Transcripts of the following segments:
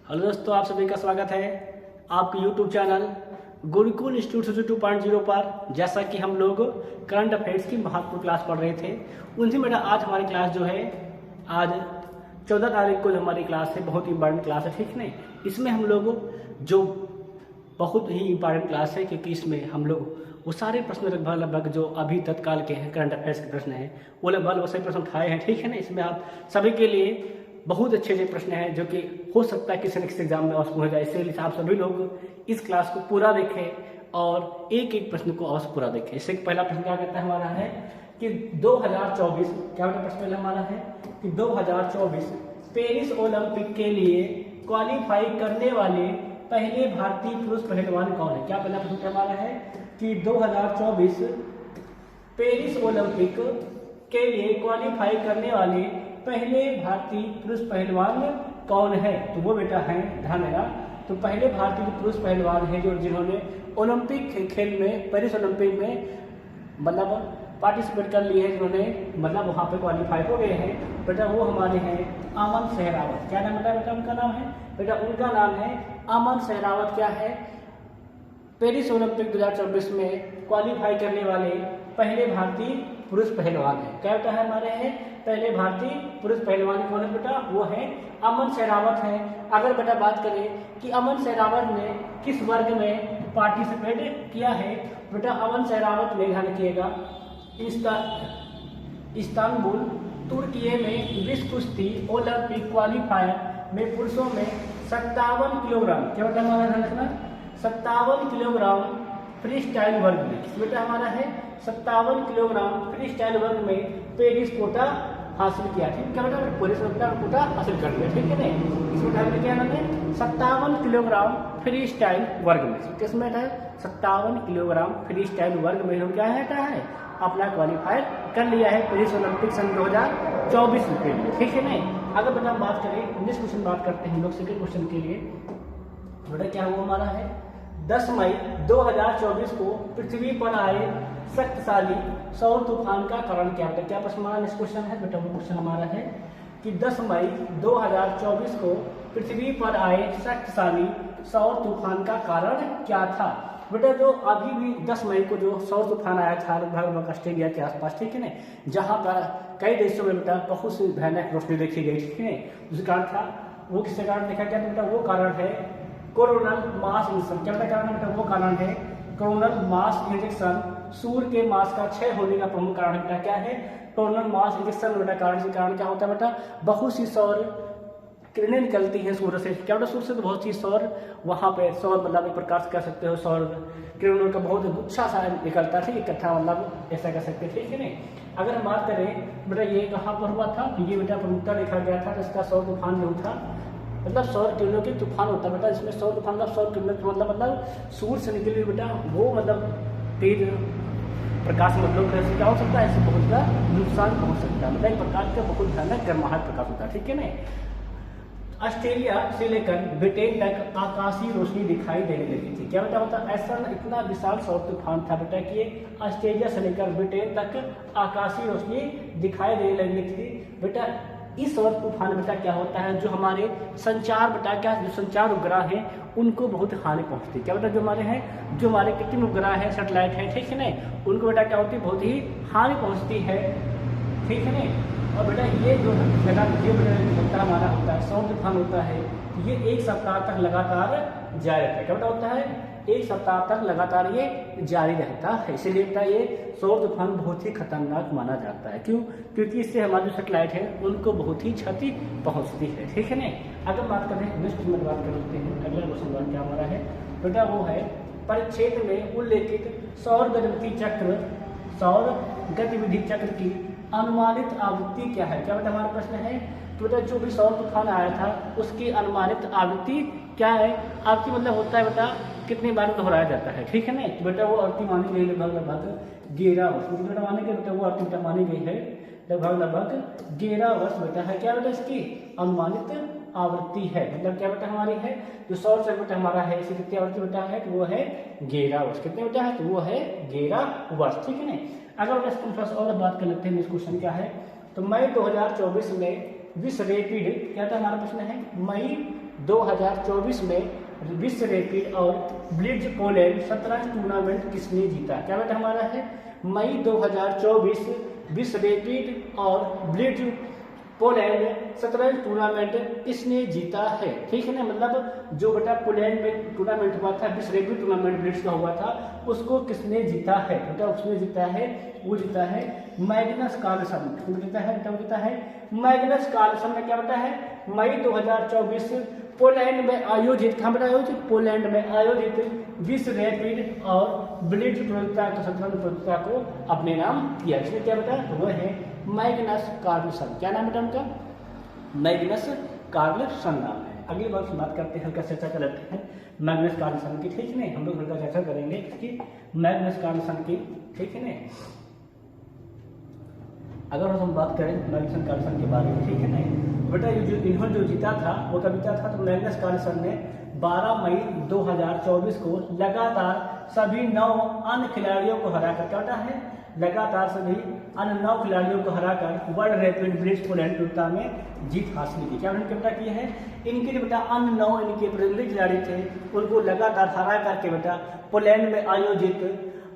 Hello दोस्तों, आप सभी का स्वागत है आपके YouTube चैनल गुरुकुल इंस्टीट्यूट 2.0 पर। जैसा कि हम लोग करंट अफेयर्स की महत्वपूर्ण क्लास पढ़ रहे थे, उनसे मेरा आज हमारी क्लास जो है, आज 14 तारीख को जो हमारी क्लास है, बहुत इंपॉर्टेंट क्लास है, ठीक नहीं। इसमें हम लोग जो बहुत ही इंपॉर्टेंट क्लास है, क्योंकि इसमें हम लोग वो सारे प्रश्न लगभग जो अभी तत्काल के हैं, करंट अफेयर्स के प्रश्न हैं, वो लगभग वो सभी प्रश्न उठाए हैं, ठीक है ना। इसमें आप सभी के लिए बहुत अच्छे अच्छे प्रश्न हैं जो कि हो सकता है किसी न किसी एग्जाम में अवश्य हो जाए। इसलिए आप सभी लोग इस क्लास को पूरा देखें और एक एक प्रश्न को अवश्य पूरा देखें। इससे पहला प्रश्न क्या कहता है हमारा है कि 2024 क्या प्रश्न पहला हमारा है कि 2024 पेरिस ओलंपिक के लिए क्वालिफाई करने वाले पहले भारतीय पुरुष पहलवान कौन है। क्या पहला प्रश्न हमारा है कि 2024 पेरिस ओलंपिक के लिए क्वालिफाई करने वाले पहले भारतीय पुरुष पहलवान कौन है। तो वो बेटा है, ध्यान देना, तो पहले भारतीय पुरुष पहलवान है जो जिन्होंने ओलंपिक खेल में, पेरिस ओलंपिक में मतलब पार्टिसिपेट कर लिए हैं, जिन्होंने मतलब वहाँ पे क्वालिफाई हो गए हैं बेटा, वो हमारे हैं अमन सहरावत। क्या नाम बेटा उनका नाम है बेटा, उनका नाम है अमन सहरावत। क्या है, पेरिस ओलंपिक 2024 में क्वालिफाई करने वाले पहले भारतीय पुरुष पहलवान है। क्या बेटा है हमारे हैं पहले भारतीय पुरुष पहलवान कौन है बेटा, वो है अमन सहरावत है। अगर बेटा बात करें कि अमन सहरावत ने किस वर्ग में पार्टिसिपेट किया है बेटा, अमन सहरावत ने, ध्यान रखिएगा, इस्तांबुल तुर्की में विश्व कुश्ती ओलंपिक क्वालिफायर में पुरुषों में 57 किलोग्राम, क्या बेटा हमारा ध्यान रखना, 57 किलोग्राम फ्री स्टाइल वर्ग में, बेटा हमारा है 57 किलोग्राम फ्री स्टाइल वर्ग में पेरिस कोटा हासिल किया। ठीक है बेटा, पेरिस कोटा हासिल कर लिया, ठीक है नहीं। इसमें टाइम क्या नाम है 57 किलोग्राम फ्री स्टाइल वर्ग में, किसमें है 57 किलोग्राम फ्री स्टाइल वर्ग में हम क्या है अपना क्वालिफायर कर लिया है पेरिस ओलंपिक सन 2024 के लिए, ठीक है नहीं। अगर बेटा हम बात करें 19 क्वेश्चन बात करते हैं हम लोग सेकेंड क्वेश्चन के लिए, बेटा क्या हुआ हमारा है 10 मई 2024 को पृथ्वी पर आए शक्तिशाली सौर तूफान का कारण क्या है। क्या प्रश्न हमारा नेक्स्ट क्वेश्चन है बेटा, वो क्वेश्चन हमारा है कि 10 मई 2024 को पृथ्वी पर आए शक्तिशाली सौर तूफान का कारण क्या था। बेटा जो अभी भी 10 मई को जो सौर तूफान आया था लगभग ऑस्ट्रेलिया के आसपास, ठीक है ना, जहाँ पर कई देशों में बेटा बहुत सी भयानक रोशनी देखी गई, ठीक है। जिस कारण था वो किसके कारण देखा गया बेटा, वो कारण है कोरोनल मास इंजेक्शन। क्या कारण बेटा, वो कारण है कोरोनल मास इंजेक्शन। सूर्य के मास का क्षय होने का प्रमुख कारण बेटा क्या है, कोरोनल मास इंजेक्शन बेटा। कारण के कारण क्या होता है बेटा, बहुत सी सौर किरणें निकलती हैं सूर्य से। क्या बेटा, सूर्य से तो बहुत सी सौर वहाँ पे सौर मतलब एक प्रकाश कर सकते हो, सौर किरणों का बहुत गुच्छा सा निकलता है, ठीक है, इकट्ठा मतलब ऐसा कर सकते हैं, ठीक है नहीं। अगर हम बात करें बेटा ये कहाँ पर हुआ था, ये बेटा प्रमुखता देखा गया था जिसका सौर तूफान जो था, मतलब सौर किरणों के तूफान होता है बेटा। इसमें सौर तूफान मतलब सौर किरणों मतलब सूर्य से निकली बेटा वो मतलब तेज प्रकाश मतलब कैसे क्या हो सकता है, ऐसे बहुत का नुकसान पहुंच सकता है, मतलब एक प्रकार का बहुत भयानक गर्माहट प्रकाश होता है, ठीक है ना। ऑस्ट्रेलिया से लेकर ब्रिटेन तक आकाशीय रोशनी दिखाई देने लगी थी। क्या बेटा होता है, ऐसा इतना विशाल सौर तूफान था बेटा कि ऑस्ट्रेलिया से लेकर ब्रिटेन तक आकाशीय रोशनी दिखाई देने लगी थी बेटा। इस सौर तूफान बेटा क्या होता है, जो हमारे संचार बेटा क्या जो संचार उपग्रह हैं उनको बहुत हानि पहुंचती है। क्या बेटा, जो हमारे हैं, जो हमारे कृत्रिम उपग्रह है, सैटेलाइट है, ठीक है ना, उनको बेटा क्या होती है, बहुत ही हानि पहुंचती है, ठीक है ना। और बेटा ये जो बेटा हमारा होता है सौर तूफान होता है, ये 1 सप्ताह तक लगातार जारी रहता है। क्या बेटा होता है, 1 सप्ताह तक लगातार ये जारी रहता है। इसीलिए बेटा ये सौर तूफान बहुत ही खतरनाक माना जाता है। क्यों, क्योंकि इससे हमारी जो सैटेलाइट है उनको बहुत ही क्षति पहुंचती है, ठीक है ना। अगर बात करें नेक्स्ट में बात कर लेते हैं, अगला क्वेश्चन क्या हमारा है बेटा, वो है परिच्छेद में उल्लेखित सौर गतिविधि चक्र की अनुमानित आवृत्ति क्या है। क्या बेटा हमारा प्रश्न है तो बेटा जो भी सौर तूफान आया था उसकी अनुमानित आवृत्ति क्या है। आवृत्ति मतलब होता है बेटा कितनी बार दोहराया जाता है, ठीक है ना। तो बेटा वो आवृत्ति मानी गई लगभग 11 वर्ष, बेटा मानी गई बेटा वो आवृत्ति बेटा मानी गई है लगभग 11 वर्ष बेटा है। क्या बेटा इसकी अनुमानित आवृत्ति है, मतलब क्या बेटा हमारी है जो सौर चक्र बेटा हमारा है, इसी कितनी आवृत्ति बेटा है तो वो है 11 वर्ष। कितने बेटा है तो वो है 11 वर्ष, ठीक है ना। अगर इसको थोड़ा सा और बात कर लेते हैं, इस क्वेश्चन क्या है तो मई 2024 में विश्व रैपिड क्या था हमारा प्रश्न है, मई 2024 में विश्व रैपिड और ब्लिट्ज पोलैंड शतरंज टूर्नामेंट किसने जीता? क्या बेटा हमारा है मई 2024 विश्व रैपिड और ब्लिट्ज पोलैंड शतरंज टूर्नामेंट किसने जीता है? ठीक है ना, मतलब जो बेटा पोलैंड में टूर्नामेंट हुआ था, विश्व रैपिड टूर्नामेंट ब्लिट्ज का हुआ था, उसको किसने जीता है? बेटा उसने जीता है, वो जीता है मैग्नस कार्लसन। जीता है बेटा, जीता है मैग्नस कार्लसन ने। क्या बेटा है मई 2024 पोलैंड में आयोजित, कहाँ बेटा आयोजित? पोलैंड में आयोजित विश्व रैपिड और ब्लिट्ज प्रतियोगिता को, शतरंज प्रतियोगिता को अपने नाम किया। इसने क्या बेटा? तो वह है मैग्नस कार्लसन। क्या नाम बेटा उनका? मैग्नस कार्लसन नाम है। अगली बात करते हैं, हल्का चर्चा कर लेते हैं मैग्नस कार्लसन की। ठीक है ना, हम लोग हल्का चर्चा करेंगे इसकी, मैग्नस कार्लसन की। ठीक है ना, अगर हम बात करें मैग्नस कार्लसन के बारे में, ठीक है ना बेटा, ये जो इन्होंने जो जीता था वो कब जीता था? तो मैग्नस कार्लसन ने 12 मई 2024 को लगातार सभी 9 अन्य खिलाड़ियों को हराकर, क्या बेटा है लगातार सभी अन्य 9 खिलाड़ियों को हराकर वर्ल्ड रैपिड ब्लिट्ज पोलैंड प्रतियोगिता में जीत हासिल की। क्या उन्होंने बेटा किया है? इनके जो बेटा अन्य 9 इनके प्रतिद्वंदी खिलाड़ी थे उनको लगातार हरा करके बेटा पोलैंड में आयोजित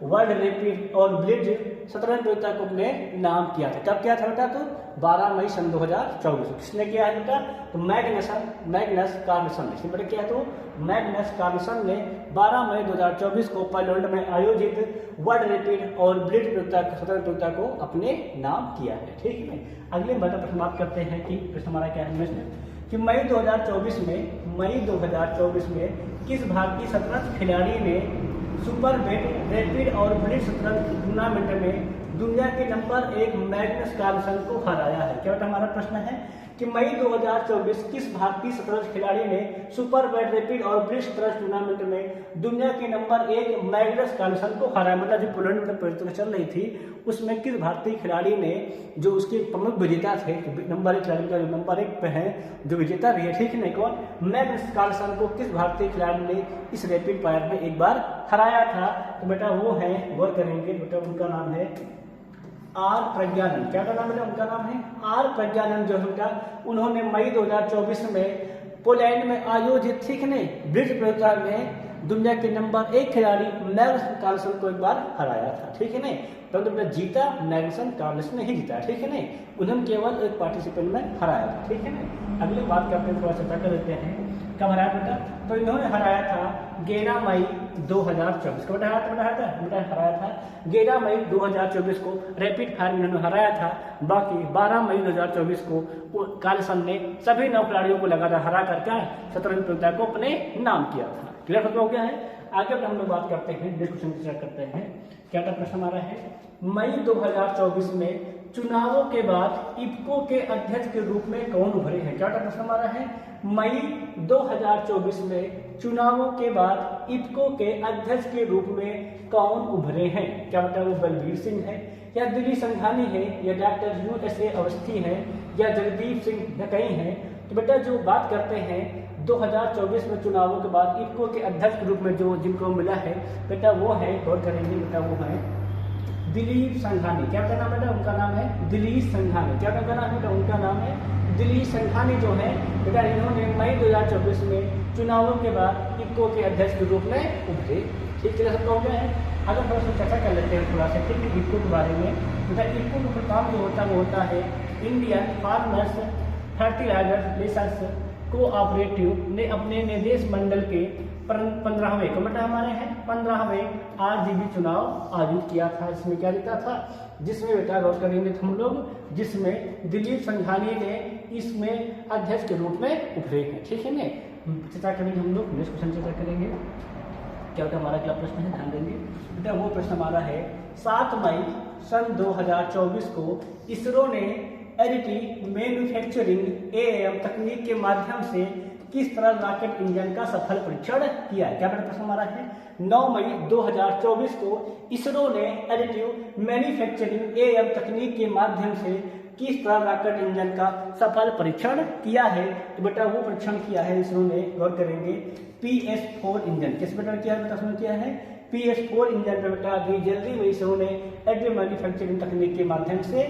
वर्ल्ड रैपिड और ब्लिट्ज शतरंज प्रतियोगिता को अपने नाम किया था। कब किया था बेटा? तो 12 मई सन 2024। किसने किया है बेटा? तो मैग्नस कार्लसन ने। बेटा क्या? तो मैग्नस कार्लसन ने 12 मई 2024 को पोलैंड में आयोजित वर्ल्ड रैपिड और ब्लिट्ज प्रतियोगिता शतरंज प्रतियोगिता को अपने नाम किया है। ठीक है, अगले प्रश्न बात करते हैं कि प्रश्न हमारा क्या है कि मई 2024 में किस भारतीय शतरंज खिलाड़ी ने सुपर रैपिड और ब्लिट्ज शतरंज टूर्नामेंट में दुनिया के नंबर 1 मैग्नस कार्लसन को हराया है? क्या बेटा हमारा प्रश्न है कि मई 2024 किस भारतीय शतरंज खिलाड़ी ने सुपर रैपिड और ब्लिट्ज शतरंज टूर्नामेंट में दुनिया के नंबर 1 मैग्नस कार्लसन को हराया? मतलब जो पोलैंड में प्रतियोगिता चल रही थी उसमें किस भारतीय खिलाड़ी ने, जो उसके प्रमुख विजेता थे, नंबर 1 खिलाड़ी का जो नंबर 1 पे है जो विजेता रही है, ठीक है ना, कौन? मैग्नस कार्लसन को किस भारतीय खिलाड़ी ने इस रैपिड फायर में एक बार हराया था? तो बेटा वो है, गौर करेंगे बेटा, उनका नाम है आर प्रज्ञानंद। क्या का नाम है? उनका नाम है आर प्रज्ञानंद जो है उन्होंने मई 2024 में पोलैंड में आयोजित, ठीक है, ब्लिट्ज प्रतियोगिता में दुनिया के नंबर 1 खिलाड़ी मैग्नस कार्लसन को एक बार हराया था। ठीक है ना, परंतु तो जीता मैग्नस कार्लसन ने ही जीता। ठीक है ना, उन्होंने केवल एक पार्टिसिपेंट में हराया था। ठीक है ना, अगली बात करते हैं, थोड़ा चर्चा कर लेते हैं। कब हराया बेटा? तो इन्होंने हराया था 11 मई 2024 को। हराया था 11 मई 2024 को रैपिड फायर में इन्होंने हराया था। बाकी 12 मई 2024 को कार्लसन ने सभी 9 खिलाड़ियों को लगातार हरा कर क्या शतरंज प्रतियोगिता को अपने नाम किया था। क्लियर हो गया है? आगे हम लोग बात करते हैं, डिस्कशन चर्चा करते हैं। क्या प्रश्न हमारा है? मई 2024 में चुनावों के बाद इफ्को के अध्यक्ष के रूप में कौन उभरे हैं? क्या प्रश्न हमारा है? मई 2024 में चुनावों के बाद इफ्को के अध्यक्ष के रूप में कौन उभरे हैं? क्या बेटा वो बलबीर सिंह है, या दिलीप संघानी है, या डॉक्टर USA अवस्थी है, या जगदीप सिंह या कहीं है? तो बेटा जो बात करते हैं 2024 में चुनावों के बाद इफ्को के अध्यक्ष के रूप में जो जिनको मिला है बेटा वो है, गौर करेंगे बेटा, वो है दिलीप संघानी। क्या का नाम है? उनका नाम है दिलीप संघानी। क्या उनका नाम है? उनका नाम है दिलीप संघानी जो है बेटा, इन्होंने मई 2024 में चुनावों के बाद इफ्को के अध्यक्ष के रूप में उभरे। ठीक है, सब हो गया है। अगर थोड़ा सा चर्चा कर लेते हैं थोड़ा सा, ठीक है, इफ्को के बारे में। बेटा इफ्को का काम जो होता है वो होता है Indian farmers fertiliser research cooperative ने अपने निर्देश मंडल के 15वें कमेटी हमारे हैं 15वें RGB चुनाव आयोजित किया था। इसमें क्या लिखा था? जिसमें बेटा गौर करेंगे हम लोग, जिसमें दिलीप संघानी ने इसमें अध्यक्ष के रूप में उभरे हैं। ठीक है ना, चर्चा करेंगे हम लोग, नेक्स्ट क्वेश्चन चर्चा करेंगे। क्या होता है हमारा अगला प्रश्न है, ध्यान देंगे बेटा। वो प्रश्न हमारा है 7 मई सन 2024 को इसरो ने एडिटिव मैन्युफैक्चरिंग AAM तकनीक के माध्यम से किस तरह रॉकेट इंजन का सफल परीक्षण किया है? क्या प्रश्न हमारा है? 9 मई 2024 को इसरो ने एडिटिव मैन्युफैक्चरिंग AAM तकनीक के माध्यम से किस तरह रॉकेट इंजन का सफल परीक्षण किया है? तो बेटा वो परीक्षण किया है इसरो ने, गौर करेंगे, PS4 इंजन। किस बेटा किया है? बेटा किया है PS4 इंजन पर बेटा अभी जल्दी में इसरो ने एडिटिव मैन्युफैक्चरिंग तकनीक के माध्यम से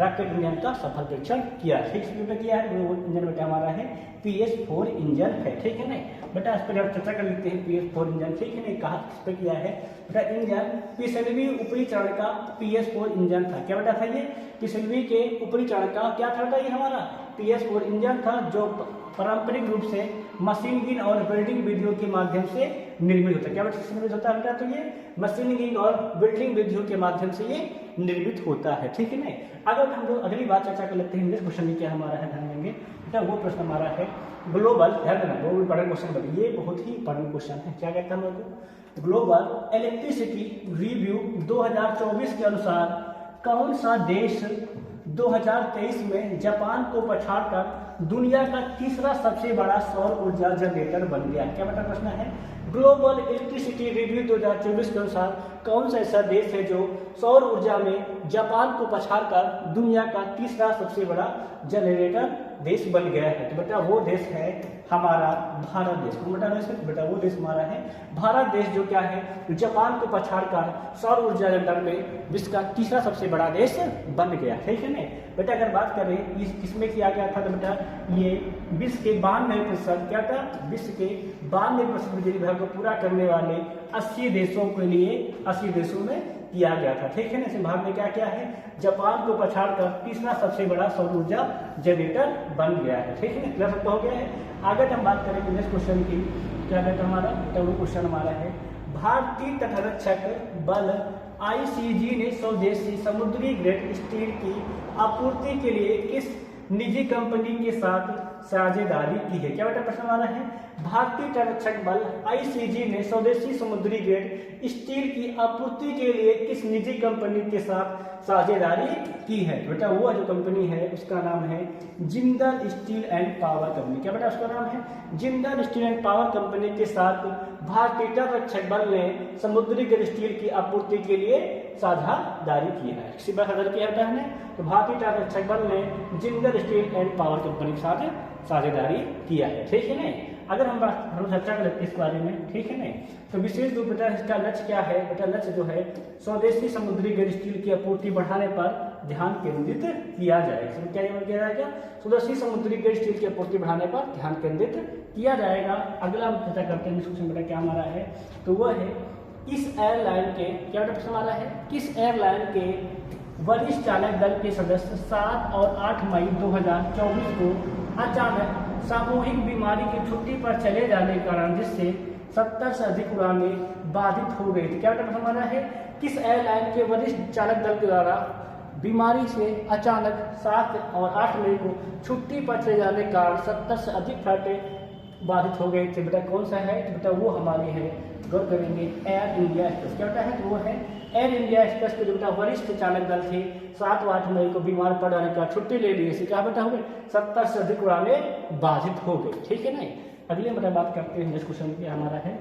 रॉकेट इंजन का सफल परीक्षण किया। ठीक है, किया है वो इंजन बेटा हमारा है PS4 इंजन है। ठीक है ना बेटा, इस पर जब चर्चा कर लेते हैं PS4 इंजन। ठीक है ना, कहा किस पे किया है बेटा, इंजन पिछलवी ऊपरी चरण का PS4 इंजन था। क्या बेटा था ये, पिछलवी के ऊपरी चरण का क्या था बेटा, ये हमारा PS4 इंजन था, जो पारंपरिक रूप से मशीनिंग और वेल्डिंग विधियों के माध्यम से निर्मित होता है। क्या बेटा निर्मित होता है बेटा, तो ये मशीनिंग और वेल्डिंग विधियों के माध्यम से ये निर्मित होता है। ठीक है ना, अगर हम लोग अगली बात चर्चा कर लेते हैं नेक्स्ट क्वेश्चन में क्या हमारा है, ध्यान देंगे बेटा, वो प्रश्न हमारा है ग्लोबल, ध्यान देना वो इंपॉर्टेंट क्वेश्चन बता, ये बहुत ही इंपॉर्टेंट क्वेश्चन है। क्या कहता है हम लोग, ग्लोबल इलेक्ट्रिसिटी रिव्यू 2024 के अनुसार कौन सा देश 2023 में जापान को पछाड़कर दुनिया का तीसरा सबसे बड़ा सौर ऊर्जा जनरेटर बन गया। क्या बेटा प्रश्न है, ग्लोबल इलेक्ट्रिसिटी रिव्यू 2024 के अनुसार कौन सा ऐसा देश है जो सौर ऊर्जा में जापान को पछाड़कर दुनिया का तीसरा सबसे बड़ा जनरेटर देश बन गया है। तो बेटा वो देश है हमारा भारत देश। बेटा बेटा वो देश हमारा है भारत देश, जो क्या है जापान को पछाड़कर सौर ऊर्जा जनरेटर में विश्व का तीसरा सबसे बड़ा देश बन गया। ठीक है ना बेटा, अगर बात करें इस किसमें किया गया था, तो बेटा ये विश्व के 92%, क्या था विश्व के 92% बिजली भाग को पूरा करने वाले 80 देशों के लिए 80 देशों में किया गया था। ठीक है ना, इस भाग में क्या क्या है, जापान को पछाड़कर तीसरा सबसे बड़ा सौर ऊर्जा जनरेटर बन गया है। ठीक है ना, क्लियर सब हो गया है। आगे हम बात करेंगे नेक्स्ट क्वेश्चन की, क्या कहता है हमारा, तो वो क्वेश्चन हमारा है भारतीय तटरक्षक बल ICG ने स्वदेशी समुद्री ग्रेड स्टील की आपूर्ति के लिए किस निजी कंपनी के साथ साझेदारी की है। क्या बेटा प्रश्न हमारा है, भारतीय तटरक्षक बल ICG ने स्वदेशी समुद्री ग्रेड स्टील की आपूर्ति के लिए किस निजी कंपनी के साथ साझेदारी की है। बेटा वो जो कंपनी है उसका नाम है Jindal steel and power company. क्या बेटा उसका नाम है Jindal steel and power company के साथ भारतीय तटरक्षक बल ने समुद्री ग्रेड स्टील की आपूर्ति के लिए साझेदारी की है। किसी बात किया होता है, तो भारतीय तटरक्षक बल ने Jindal steel and power company के साथ साझेदारी किया है। ठीक है ना, अगर हम चर्चा कर लेते हैं इस बारे में। ठीक है ना, तो विशेष रूप बेटा इसका लक्ष्य क्या है, बेटा लक्ष्य जो है स्वदेशी समुद्री ग्रेड स्टील की आपूर्ति बढ़ाने पर ध्यान केंद्रित किया जाएगा। क्या किया जाएगा, स्वदेशी समुद्री ग्रेड स्टील की आपूर्ति बढ़ाने पर ध्यान केंद्रित किया जाएगा। अगला हम चर्चा करते हैं डिस्कशन बेटा क्या हमारा है, तो वह है किस एयरलाइन के, क्या बेटा प्रश्न हमारा है, किस एयरलाइन के वरिष्ठ चालक दल के सदस्य 7 और 8 मई 2024 को अचानक सामूहिक बीमारी की छुट्टी पर चले जाने के कारण जिससे 70 से अधिक उड़ानें बाधित हो गई थी। क्या बेटा हमारा है, किस एयरलाइन के वरिष्ठ चालक दल के द्वारा बीमारी से अचानक 7 और 8 मई को छुट्टी पर चले जाने के कारण 70 से अधिक फ्लाइटें बाधित हो गए थे। बेटा कौन सा है, तो बेटा वो हमारी है, गौर करेंगे एयर इंडिया एक्सप्रेस। क्या बेटा है, तो वो है एयर इंडिया एक्सप्रेस के जो बेटा वरिष्ठ चालक दल थे 7 और 8 मई को बीमार पड़ जाने का छुट्टी ले लिए से क्या बेटा हो गए 70 से अधिक उड़ानें बाधित हो गई। ठीक है ना, अगले बेटा बात करते हैं नेक्स्ट क्वेश्चन की हमारा है,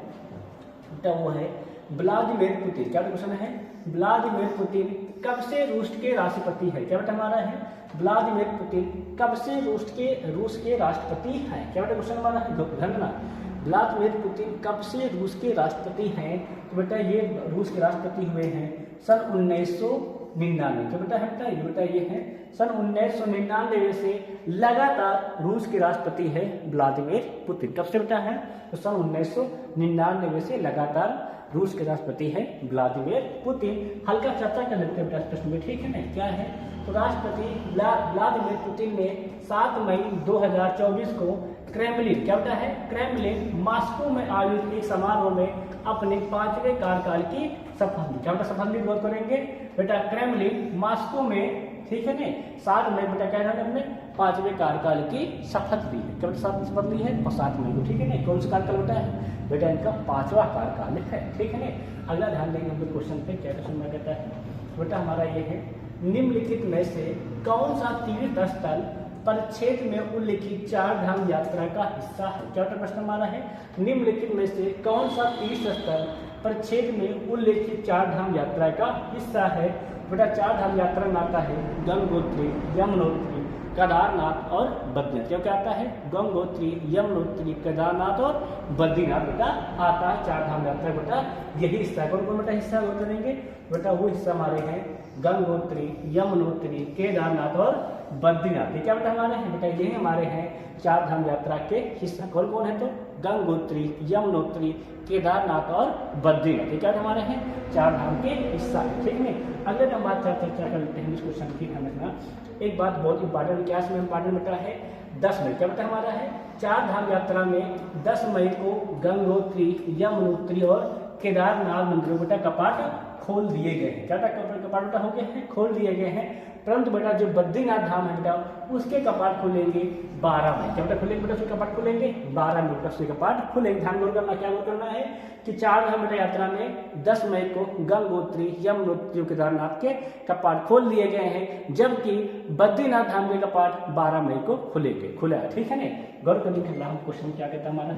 बेटा वो है व्लादिमीर पुतिन। क्या क्वेश्चन है, व्लादिमीर पुतिन कब से रूस के राष्ट्रपति है। क्या बेटा हमारा है, व्लादिमीर पुतिन कब से रूस के राष्ट्रपति हैं। क्या बेटा क्वेश्चन हमारा है, धन्यवाद। व्लादिमीर पुतिन कब से रूस के राष्ट्रपति हैं, तो बेटा ये रूस के राष्ट्रपति हुए हैं सन 1999। तो बेटा है बेटा ये है सन 1999 से लगातार रूस के राष्ट्रपति है व्लादिमीर पुतिन। कब से बेटा है, तो सन 1999 से लगातार रूस के राष्ट्रपति हैं व्लादिमीर पुतिन। हल्का चर्चा कर लेते हैं बेटा प्रश्न में। ठीक है ना, क्या है, तो राष्ट्रपति व्लादिमीर पुतिन ने 7 मई 2024 को क्रेमलिन, क्या बेटा है, क्रेमलिन मॉस्को में आयोजित एक समारोह में अपने 5वें कार्यकाल की शपथ ली। क्या बेटा शपथ ली, गौर करेंगे बेटा, क्रेमलिन मॉस्को में, ठीक है ना, 7 मई बेटा क्या है, अपने 5वें कार्यकाल की शपथ ली है। क्या बेटा शपथ ली है 7 मई को। ठीक है ना, कौन सा कार्यकाल बेटा है, बेटा इनका 5वां कार्यकाल है। ठीक है ना, अगला ध्यान देंगे हम लोग क्वेश्चन पे, क्या क्वेश्चन में कहता है, बेटा हमारा ये है निम्नलिखित में से कौन सा तीर्थ स्थल परिच्छेद में उल्लिखित 4 धाम यात्रा का हिस्सा है। क्या प्रश्न हमारा है, निम्नलिखित में से कौन सा तीर्थ स्थल परिच्छेद में उल्लिखित 4 धाम यात्रा का हिस्सा है। बेटा 4 धाम यात्रा में आता है गंगोत्री, यमुनोत्री, केदारनाथ और बद्रीनाथ। क्या क्या आता है, गंगोत्री, यमुनोत्री, केदारनाथ और बद्रीनाथ बेटा आता है 4 धाम यात्रा। बेटा यही हिस्सा कौन कौन बेटा हिस्सा वो करेंगे, बेटा वो हिस्सा हमारे हैं गंगोत्री, यमुनोत्री, केदारनाथ और बद्रीनाथ। ये क्या बेटा हमारे हैं बेटा, ये हमारे हैं चार धाम यात्रा के हिस्सा। कौन कौन है तो गंगोत्री, यमुनोत्री, केदारनाथ और बद्रीनाथ। ये क्या हमारे हैं चार धाम के हिस्सा है। ठीक है, अगले हम बात चर्चा कर लेते हैं इस क्वेश्चन की। ध्यान रखना एक बात बहुत इंपॉर्टेंट, क्या इसमें इंपॉर्टेंट बेटा है 10 मई। क्या बेटा हमारा है चार धाम यात्रा में 10 मई को गंगोत्री, यमुनोत्री और केदारनाथ मंदिरों बेटा कपाट खोल दिए गए हैं। क्या कपाट बेटा हो गए हैं, खोल दिए गए हैं, परंतु बेटा जो बद्रीनाथ धाम है बेटा उसके कपाट खुलेंगे 12 मई। क्या बेटा खुलेंगे बेटा, उसके कपाट खुलेंगे 12 मई, उसके कपाट खुलेंगे। ध्यान करना, क्या करना है कि चार धाम बेटा यात्रा में 10 मई को गंगोत्री, यमुनोत्री, केदारनाथ के कपाट खोल दिए गए हैं, जबकि बद्रीनाथ धाम के कपाट 12 मई को खुलेंगे। खुला है, ठीक है ना। गौर करने के अगला क्वेश्चन क्या कहता है हमारा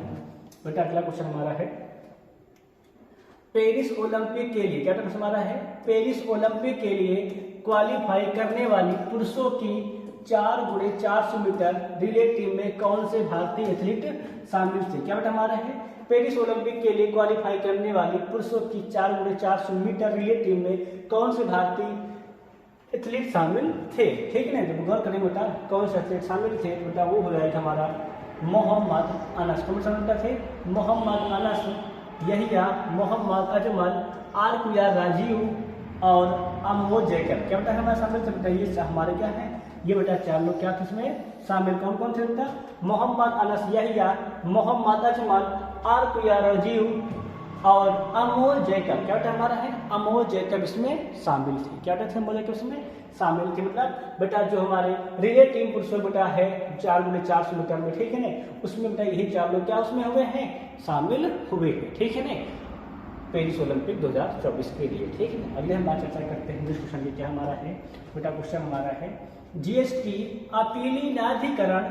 बेटा, अगला क्वेश्चन हमारा है पेरिस ओलंपिक के लिए। क्या था हमारा है पेरिस ओलंपिक के लिए क्वालिफाई करने वाली पुरुषों की 4x400 मीटर रिले टीम में कौन से भारतीय एथलीट शामिल थे। क्या बेटा हमारा है पेरिस ओलंपिक के लिए क्वालिफाई करने वाली पुरुषों की 4x400 मीटर रिले टीम में कौन से भारतीय एथलीट शामिल थे। ठीक है ना, तो गौर करेंगे बेटा कौन से एथलीट शामिल थे। बेटा वो हो जाएगा हमारा मोहम्मद अनस। कौन सा थे मोहम्मद अनस, यहिया, मोहम्मद अजमल, आरकुया राजीव और अमोद जैकब। क्या बेटा हमारे शामिल थे बेटा, ये हमारे क्या है ये बेटा चार लोग क्या थे इसमें शामिल। कौन कौन थे बेटा मोहम्मद अनस, यहिया, मोहम्मद अजमल, आरकुया राजीव और अमोद जैकब। क्या बेटा हमारा है अमोद जैकब इसमें शामिल थे। क्या बेटा थे अमोद जैकब इसमें शामिल थे। मतलब बेटा जो हमारे रिले टीम पुरुषों बेटा है 4x400 मीटर में, ठीक है ना, उसमें बेटा यही चार लोग क्या उसमें हुए हैं शामिल हुए हैं। ठीक है ना, पेरिस ओलंपिक 2024 के लिए। ठीक है ना, अगले हम बात चर्चा करते हैं इस क्वेश्चन की। क्या हमारा है बेटा क्वेश्चन हमारा है जीएसटी अपीली न्यायाधिकरण।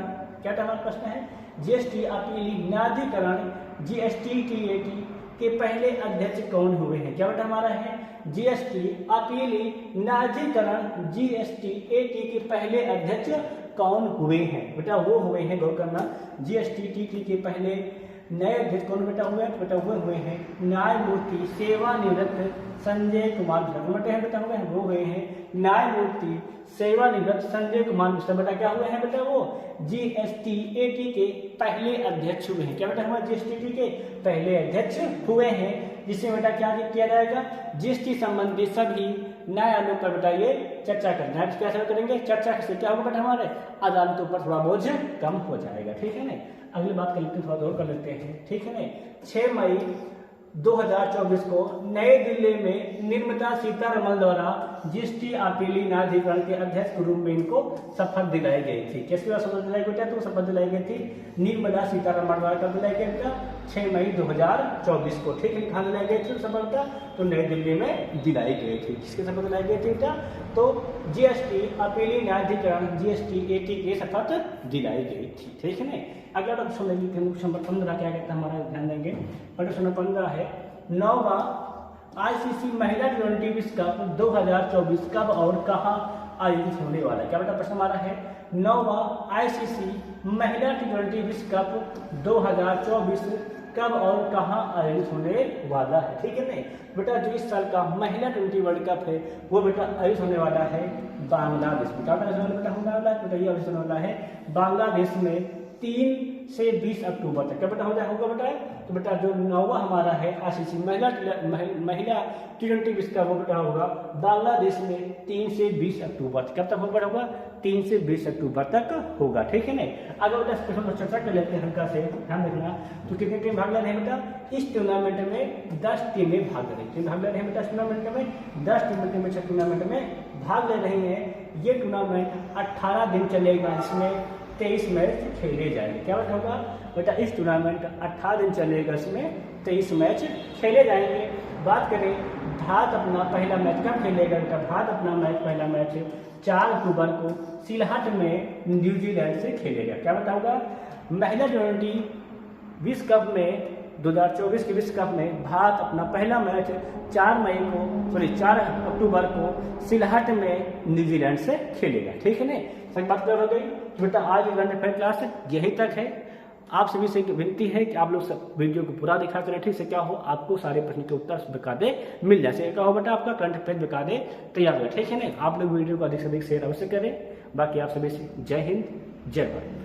क्या हमारा प्रश्न है जीएसटी अपीली न्यायाधिकरण जीएसटीटीएटी के पहले अध्यक्ष कौन हुए हैं। क्या बेटा हमारा है जीएसटी अपीली न्यायाधिकरण जीएसटीएटी के पहले अध्यक्ष कौन हुए हैं। बेटा वो हुए हैं, गौर करना, जीएसटीटी के पहले नए अध्यक्ष कौन बेटा हुए हैं। बेटा हुए हैं न्यायमूर्ति सेवानिवृत्त संजय कुमार मिश्रा। बेटा हुए हैं वो हुए हैं न्यायमूर्ति सेवानिवृत्त संजय कुमार मिश्रा। बेटा क्या हुए हैं बेटा वो जीएसटीएटी के पहले अध्यक्ष हुए हैं। क्या बेटा हमारे जीएसटीटी के पहले अध्यक्ष हुए हैं, जिसमें बेटा क्या किया जाएगा जीएसटी संबंधी सभी न्यायालयों पर बेटा ये चर्चा करना है। क्या करेंगे चर्चा से क्या होगा बेटा हमारे अदालतों पर थोड़ा बोझ कम हो जाएगा। ठीक है ना, अगली बात कर लेते हैं, थोड़ा और कर लेते हैं। ठीक है ना, 6 मई 2024 को नई दिल्ली में निर्मला सीतारमण द्वारा जीएसटी अपीली न्यायाधिकरण के अध्यक्ष के रूप में इनको शपथ दिलाई गई थी। किसके द्वारा शपथ दिलाई गई थी, तो शपथ दिलाई गई थी निर्मला सीतारमण द्वारा कब दिलाई गई था 6 मई 2024 को। ठीक है, कहाँ दिलाई गई थी शपथ, तो नई दिल्ली में दिलाई गई थी। किसके शपथ दिलाई गई थी बेटा, तो जीएसटी अपीली न्यायाधिकरण जीएसटीएटी के शपथ दिलाई गई थी। ठीक है ना, अगला क्वेश्चन लेंगे क्वेश्चन नंबर 15 क्या कहता है हमारा, ध्यान देंगे। क्वेश्चन नंबर 15 है 9वां आईसीसी महिला T20 विश्व कप 2024 कब और कहां आयोजित होने वाला है। क्या बेटा प्रश्न हमारा है 9वां आईसीसी महिला T20 विश्व कप 2024 कब और कहां आयोजित होने वाला है। ठीक है ना बेटा, जो इस साल का महिला T20 वर्ल्ड कप है वो बेटा आयोजित होने वाला है बांग्लादेश में। क्या बेटा होने वाला है, बेटा ये आयोजित होने वाला है बांग्लादेश में 3 से 20 अक्टूबर तक। क्या बेटा होगा बेटा, तो बेटा जो 9वां हमारा है आईसीसी महिला T20 विश्व कप वो बेटा होगा बांग्लादेश में 3 से 20 अक्टूबर तक। कब तक होगा 3 से 20 अक्टूबर तक होगा। ठीक है ना, अगर बेटा इस क्वेश्चन पर चर्चा कर लेते हैं हल्का से, ध्यान रखना। तो कितनी टीम भाग ले रहे हैं बेटा इस टूर्नामेंट में 10 टीमें भाग ले रही हैं बेटा इस टूर्नामेंट में 10 टीमें टूर्नामेंट में भाग ले रही हैं। ये टूर्नामेंट 18 दिन चलेगा, इसमें 23 मैच खेले जाएंगे। क्या बात होगा बेटा, इस टूर्नामेंट 18 दिन चलेगा, इसमें 23 मैच खेले जाएंगे। बात करें भारत अपना पहला मैच कब खेलेगा बेटा, भारत अपना पहला मैच 4 अक्टूबर को सिलहट में न्यूजीलैंड से खेलेगा। क्या बताऊंगा महिला T20 विश्व कप में 2024 के विश्व कप में भारत अपना पहला मैच 4 अक्टूबर को सिलहट में न्यूजीलैंड से खेलेगा। ठीक है ना, सही बात कर हो गई। बेटा आज करंट अफेयर क्लास यही तक है। आप सभी से विनती है कि आप लोग सब वीडियो को पूरा देखा करें, ठीक से क्या हो आपको सारे प्रश्न के उत्तर बकायदे मिल जाए, क्या हो बेटा आपका करंट अफेयर बकायदे तैयार हो, ठीक है ना। आप लोग वीडियो को अधिक से अधिक शेयर अवश्य करें। बाकी आप सभी से जय हिंद जय भारत।